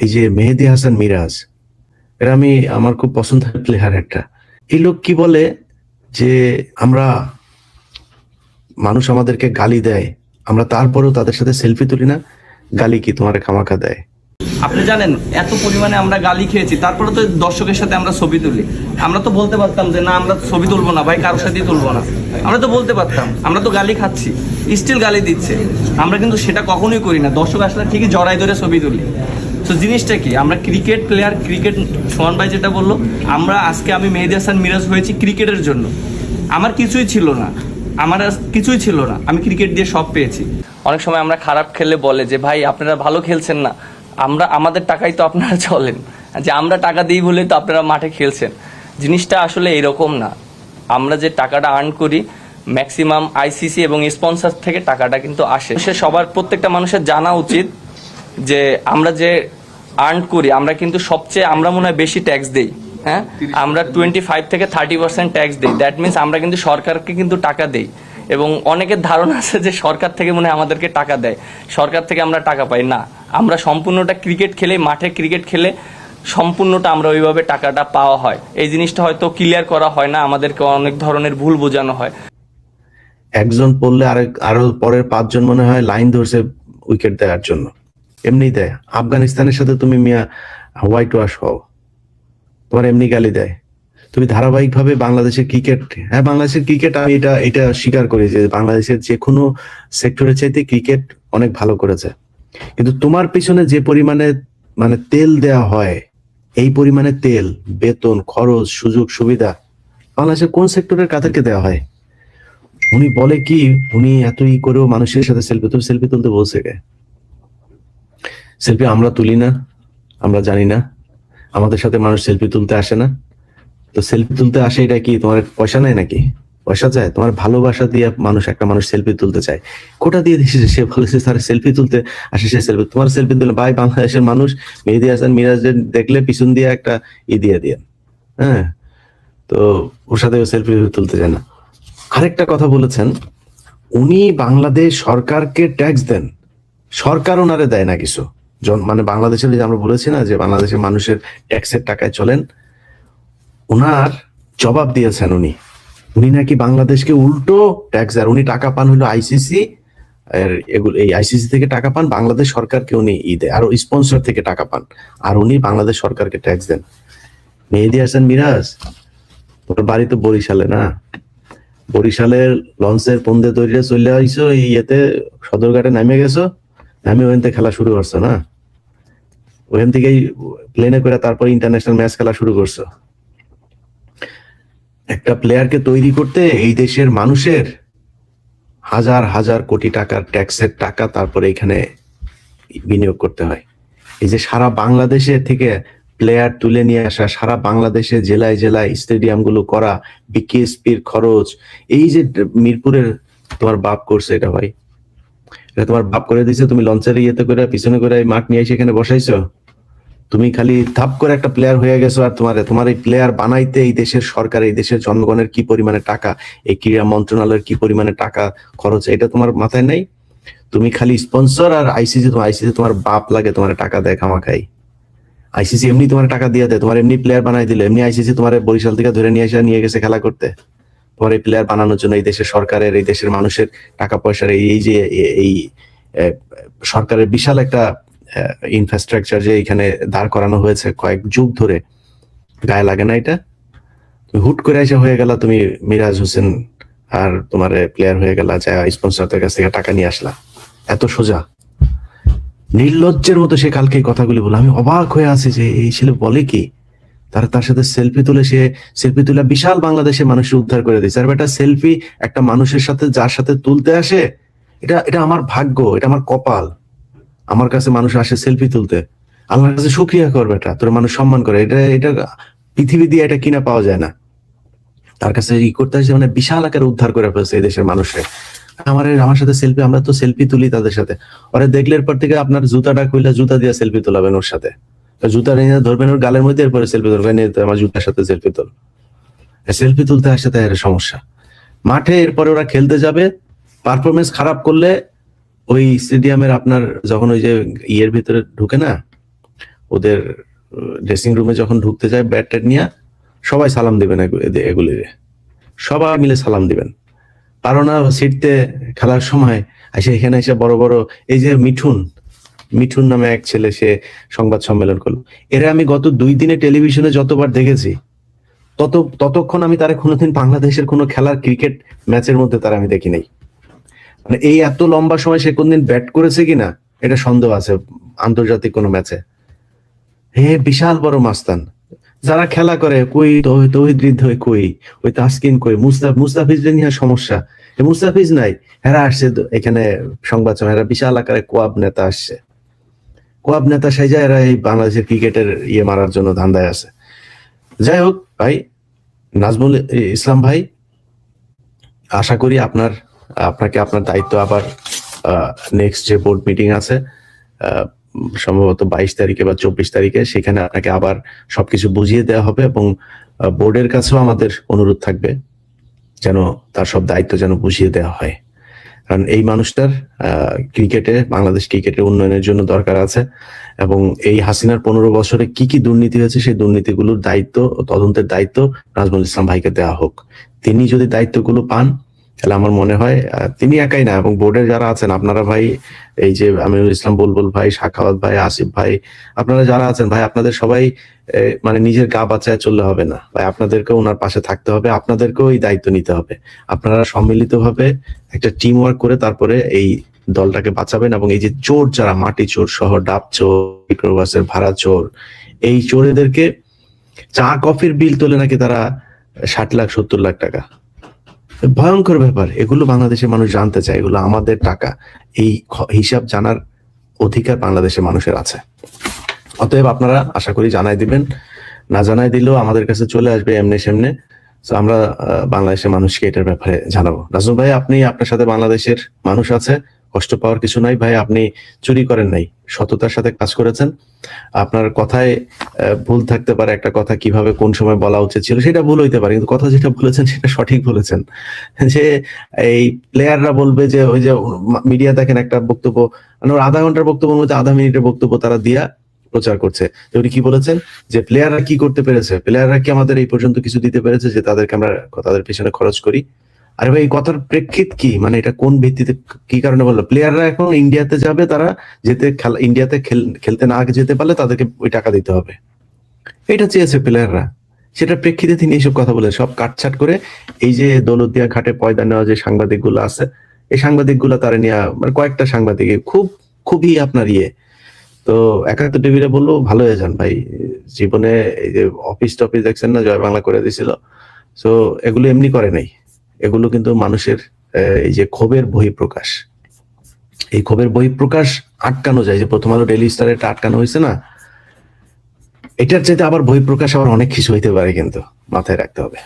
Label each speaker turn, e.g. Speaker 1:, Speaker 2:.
Speaker 1: এই যে মেহেদী হাসান মিরাজ, এরা আমার খুব পছন্দের প্লেয়ার একটা। এই লোক কি বলে যে আমরা মানুষ আমাদেরকে গালি দেয়, আমরা তারপরেও তাদের সাথে সেলফি তুলি না। গালি কি তোমার খামাখা দেয়?
Speaker 2: আপনি জানেন এত পরিমাণে আমরা গালি খেয়েছি, তারপরে তো দর্শকের সাথে আমরা ছবি তুলি। আমরা তো বলতে পারতাম যে না আমরা ছবি তুলবো না ভাই, কারোর সাথেই তুলবো না। আমরা তো বলতে পারতাম, আমরা তো গালি খাচ্ছি, স্টিল গালি দিচ্ছে। আমরা কিন্তু সেটা কখনোই করি না। দর্শক আসলে ঠিকই জড়াই ধরে ছবি তুলি। তো জিনিসটা কি, আমরা ক্রিকেট প্লেয়ার, ক্রিকেট সোহান ভাই যেটা বললো, আমি মেহেদী হাসান মিরাজ হয়েছি ক্রিকেটের জন্য। আমার কিছুই ছিল না, কিছুই ছিল না, আমি ক্রিকেট দিয়ে সব পেয়েছি। অনেক সময় আমরা খারাপ খেললে বলে যে ভাই আপনারা ভালো খেলছেন না, আমাদের টাকাই তো আপনারা চলেন, যে আমরা টাকা দিই বলে তো আপনারা মাঠে খেলছেন। জিনিসটা আসলে এরকম না। আমরা যে টাকাটা আর্ন করি ম্যাক্সিমাম আইসিসি এবং স্পন্সর থেকে টাকাটা কিন্তু আসে। সে সবার প্রত্যেকটা মানুষের জানা উচিত যে আমরা যে আর্ন করি, আমরা কিন্তু আমরা মনে হয় বেশি ট্যাক্স দিই। হ্যাঁ, আমরা 25 থেকে 30% ট্যাক্স দিই। দ্যাট মিনস আমরা কিন্তু সরকারকে কিন্তু টাকা দেই। এবং অনেকের ধারণা আছে যে সরকার থেকে মনে হয় আমাদেরকে টাকা দেয়, সরকার থেকে আমরা টাকা পাই না। আমরা সম্পূর্ণটা ক্রিকেট খেলে, মাঠে ক্রিকেট খেলে সম্পূর্ণটা আমরা ওইভাবে টাকাটা পাওয়া হয়। এই জিনিসটা হয়তো ক্লিয়ার করা হয় না, আমাদেরকে অনেক ধরনের ভুল বোঝানো হয়।
Speaker 1: একজন পড়লে আরো পরের 5 জন মনে হয় লাইন ধরছে উইকেট দেওয়ার জন্য, এমনি দেয়। আফগানিস্তানের সাথে তুমি মিয়া হোয়াইট ওয়াশ হও, তোমার এমনি গালি দেয়। তুমি ধারাবাহিকভাবে বাংলাদেশের ক্রিকেট, হ্যাঁ বাংলাদেশের ক্রিকেট, আমি এটা স্বীকার করি যে বাংলাদেশের যে কোনো সেক্টরের চাইতে ক্রিকেট অনেক ভালো করেছে। কিন্তু তোমার পিছনে যে পরিমাণে তেল দেয়া হয়, এই পরিমাণে তেল, বেতন, খরচ, সুযোগ সুবিধা বাংলাদেশের কোন সেক্টরের কাদেরকে দেওয়া হয়? উনি বলে কি, উনি এতই করেও মানুষের সাথে সেলফি তুলতে বলছে কে? সেলফি আমরা তুলি না, আমরা জানি না, আমাদের সাথে মানুষ সেলফি তুলতে আসে না। তো সেলফি তুলতে আসে, এটা কি তোমার পয়সা নেয় নাকি? পয়সা চায়? তোমার ভালোবাসা দিয়ে একটা মানুষ সেলফি তুলতে চায়। কোটা দিয়ে দিচ্ছে, সে বলেছে স্যার সেলফি তুলতে আসে, সে সেলফি, তোমার সেলফি তুলে ভাই বাংলাদেশের মানুষ মেহেদী হাসান মিরাজের দেখলে পিছন দিয়ে একটা দিয়ে দিয়ে। হ্যাঁ, তো ওর সাথে সেলফি তুলতে চায় না। আরেকটা কথা বলেছেন, উনি বাংলাদেশ সরকারকে ট্যাক্স দেন, সরকার ওনারে দেয় না কিছু। বাংলাদেশের যে আমরা বলেছি না যে বাংলাদেশের মানুষের ট্যাক্সের টাকায় চলেন, ওনার জবাব দিয়েছেন উনি নাকি বাংলাদেশকে উল্টো ট্যাক্স দেন। উনি টাকা পান হলো আইসিসি, এই আইসিসি থেকে টাকা পান, বাংলাদেশ সরকারকে উনি দেয়, আর স্পন্সর থেকে টাকা পান, আর উনি বাংলাদেশ সরকারকে ট্যাক্স দেন। মেহেদী হাসান মিরাজ, তোর বাড়ি তো বরিশালে না? বরিশালের লঞ্চের পন্দে তৈরি চলে আইসো, ইয়েতে সদরঘাটে নামে গেছো, নামে ওখান থেকে খেলা শুরু করছো না? ওখান থেকেই প্লেনে করে তারপর ইন্টারন্যাশনাল ম্যাচ খেলা শুরু করছো। একটা প্লেয়ারকে তৈরি করতে এই দেশের মানুষের হাজার হাজার কোটি টাকার ট্যাক্সের টাকা তারপরে এখানে বিনিয়োগ করতে হয়। এই যে সারা বাংলাদেশে থেকে প্লেয়ার তুলে নিয়ে আসা, সারা বাংলাদেশে জেলায় জেলায় স্টেডিয়াম গুলো করা, বিকেএসপির খরচ, এই যে মিরপুরের তোমার বাপ করছে, এটা ভাই, এটা তোমার বাপ করে দিছে। তুমি লঞ্চের ইয়েতে করে পিছনে করে মাঠ নিয়ে এসে এখানে বসাইছো। তুমি খালি ধাপ করে একটা প্লেয়ার হয়ে গেছো, আর তোমার এই প্লেয়ার বানাইতে এই দেশের সরকার, এই দেশের জনগণের কি পরিমাণে টাকা, এই ক্রীড়া মন্ত্রণালয়ের কি পরিমাণে টাকা খরচ, এটা তোমার মাথায় নেই। তুমি খালি স্পন্সর আর আইসিসি তোমার বাপ লাগে, তোমার টাকা দেয় খামাখাই। আইসিসি এমনি তোমার টাকা দিয়ে দেয়, তোমার এমনি প্লেয়ার বানাই দিলে, এমনি আইসিসি তোমার বরিশাল থেকে ধরে নিয়ে গেছে খেলা করতে। তোমার এই প্লেয়ার বানানোর জন্য এই দেশের সরকারের, এই দেশের মানুষের টাকা পয়সার এই সরকারের বিশাল একটা ইনফ্রাস্ট্রাকচার যে এখানে দাঁড় করানো হয়েছে কয়েক যুগ ধরে, গায়ে লাগে না এটা? তুমি হুট করে এসে হয়ে গেলা তুমি মিরাজ হোসেন, আর তোমার প্লেয়ার হয়ে গেলা, যা স্পন্সরদের কাছ থেকে টাকা নিয়ে আসলা। এত সোজা, নির্লজ্জের মতো সে কালকে এই কথাগুলি বলে। আমি অবাক হয়ে আছি যে এই ছেলে বলে কি, তার সাথে সেলফি তুলে বিশাল বাংলাদেশের মানুষের উদ্ধার করে দিয়েছে। আর একটা সেলফি একটা মানুষের সাথে যার সাথে তুলতে আসে, এটা আমার ভাগ্য, এটা আমার কপাল। আমার কাছে মানুষ আসে সেলফি তুলতে, আল্লাহর কাছে শুকরিয়া করবে, এটা তোর মানুষ সম্মান করে। এটা পৃথিবী দিয়ে এটা কিনা পাওয়া যায় না। তার কাছে করতে আসে, বিশাল আকারে উদ্ধার করে ফেলছে এই দেশের মানুষের। আমার সাথে সেলফি, আমরা তো সেলফি তুলি তাদের সাথে। ওরা দেখলে এরপর থেকে আপনার জুতাটা খুলে জুতা দিয়ে সেলফি তোলাবেন ওর সাথে, জুতা নিয়ে ধরবেন ওর গালের মধ্যে, এরপরে সেলফি তুলবেন, আমার জুতার সাথে সেলফি তোল। সেলফি তুলতে আসে, তাই সমস্যা। মাঠে এরপরে ওরা খেলতে যাবে, পারফরমেন্স খারাপ করলে ওই স্টেডিয়ামের আপনার যখন ওই যে ইয়ের ভিতরে ঢুকে না, ওদের ড্রেসিং রুমে যখন ঢুকতে যায় ব্যাট ট্যাট নিয়ে সবাই সালাম দিবেন, এগুলিরে সবাই মিলে সালাম দিবেন। পারো না সিটতে খেলার সময় এসে এখানে এসে বড় বড় এই যে মিঠুন নামে এক ছেলে, সে সংবাদ সম্মেলন করলো। এরা আমি গত 2 দিনে টেলিভিশনে যতবার দেখেছি ততক্ষণ আমি তারা কোনোদিন বাংলাদেশের কোনো খেলার ক্রিকেট ম্যাচের মধ্যে তারা আমি দেখি নাই। মানে এই এত লম্বা সময় সে কোনদিন ব্যাট করেছে কিনা এটা সন্দেহ আছে আন্তর্জাতিক কোনো ম্যাচে। বিশাল বড় মাস্তান যারা খেলা করে, কই তৌহিদ হৃদয়, কই ওই তাসকিন, কই মুস্তাফিজদের নিয়ে সমস্যা, মুস্তাফিজ নাই, এরা আসছে এখানে সংবাদ সময়, এরা বিশাল আকারে কোয়াব নেতা আসছে, কোয়াব নেতা সাইজা এরা এই বাংলাদেশের ক্রিকেটের মারার জন্য ধান্দায় আছে। যাই হোক ভাই, নাজমুল ইসলাম ভাই, আশা করি আপনাকে আপনার দায়িত্ব আবার নেক্সট যে বোর্ড মিটিং আছে সম্ভবত 22 তারিখে বা 24 তারিখে, সেখানে আপনাকে আবার সবকিছু বুঝিয়ে দেওয়া হবে এবং বোর্ডের কাছেও আমাদের অনুরোধ থাকবে যেন তার সব দায়িত্ব যেন বুঝিয়ে দেওয়া হয়। কারণ এই মানুষটার বাংলাদেশ ক্রিকেটের উন্নয়নের জন্য দরকার আছে এবং এই হাসিনার 15 বছরে কি কি দুর্নীতি হয়েছে সেই দুর্নীতিগুলোর দায়িত্ব, তদন্তের দায়িত্ব নাজমুল ইসলাম ভাইকে দেওয়া হোক। তিনি যদি দায়িত্বগুলো পান তাহলে আমার মনে হয় তিনি একাই না, এবং বোর্ডের যারা আছেন আপনারা ভাই, এই যে আমিনুল ইসলাম বুলবুল ভাই, সাখাওয়াত ভাই, আসিফ ভাই, আপনারা যারা আছেন ভাই, আপনাদের সবাই মানে নিজের গা বাঁচায় চললে হবে না ভাই, আপনাদেরকেও ওনার পাশে থাকতে হবে, আপনাদেরকেও এই দায়িত্ব নিতে হবে। আপনারা সম্মিলিতভাবে একটা টিম ওয়ার্ক করে তারপরে এই দলটাকে বাঁচাবেন। এবং এই যে চোর যারা, মাটি চোর সহ ডাব চোর, মাইক্রোবাসের ভাড়া চোর, এই চোরেদেরকে চা কফির বিল তোলে নাকি তারা 60 লাখ 70 লাখ টাকা, ভয়ঙ্কর ব্যাপার। এগুলো বাংলাদেশের মানুষ জানতে চায়, এগুলো আমাদের টাকা, এই হিসাব জানার অধিকার বাংলাদেশের মানুষের আছে। অতএব আপনারা আশা করি জানাই দিবেন, না জানাই দিলেও আমাদের কাছে চলে আসবে এমনি সেমনে, তো আমরা বাংলাদেশের মানুষকে এটার ব্যাপারে জানাবো। নাজমুল ভাই, আপনার সাথে বাংলাদেশের মানুষ আছে, কষ্ট পাওয়ার কিছু নাই ভাই, আপনি চুরি করেন নাই, সততার সাথে কাজ করেছেন। আপনার কথায় ভুল থাকতে পারে, একটা কথা কিভাবে কোন সময় বলা উচিত ছিল সেটা ভুল হইতে পারে, কিন্তু কথা যেটা বলেছেন সেটা সঠিক বলেছেন। যে এই প্লেয়াররা বলবে যে ওই যে মিডিয়া দেখেন একটা বক্তব্য, মানে ওর আধা ঘন্টার বক্তব্যের মধ্যে আধা মিনিটের বক্তব্য তারা দিয়া প্রচার করছে। উনি কি বলেছেন যে প্লেয়াররা কি করতে পেরেছে, প্লেয়াররা কি আমাদের এই পর্যন্ত কিছু দিতে পেরেছে যে তাদেরকে আমরা তাদের পিছনে খরচ করি। আরে ভাই, এই কথার প্রেক্ষিত কি, মানে এটা কোন ভিত্তিতে কি কারণে বললো? প্লেয়াররা এখন ইন্ডিয়াতে যাবে, তারা ইন্ডিয়াতে খেলতে না যেতে পারলে তাদেরকে ওই টাকা দিতে হবে, এটা চেয়েছে প্লেয়াররা। সেটা প্রেক্ষিতে তিনি এইসব কথা বলে সব কাটছাট করে এই যে দৌলতদিয়া ঘাটে পয়দা নেওয়া যে সাংবাদিক গুলো আছে, এই সাংবাদিক গুলা তারা নিয়ে, মানে কয়েকটা সাংবাদিক খুবই আপনার তো 71 টিভিরে বললো ভালো হয়ে যান ভাই, জীবনে এই যে অফিস টফিস দেখছেন না, জয় বাংলা করে দিছিল, তো এগুলো এমনি করে নাই, এগুলো কিন্তু মানুষের এই যে ক্ষোভের বহিঃপ্রকাশ, এই ক্ষোভের বহিঃপ্রকাশ আটকানো যায়। যে প্রথম আলো ডেইলি স্টার এটা আটকানো হয়েছে না, এটার চাইতে আবার বহিঃপ্রকাশ আবার অনেক কিছু হইতে পারে, কিন্তু মাথায় রাখতে হবে।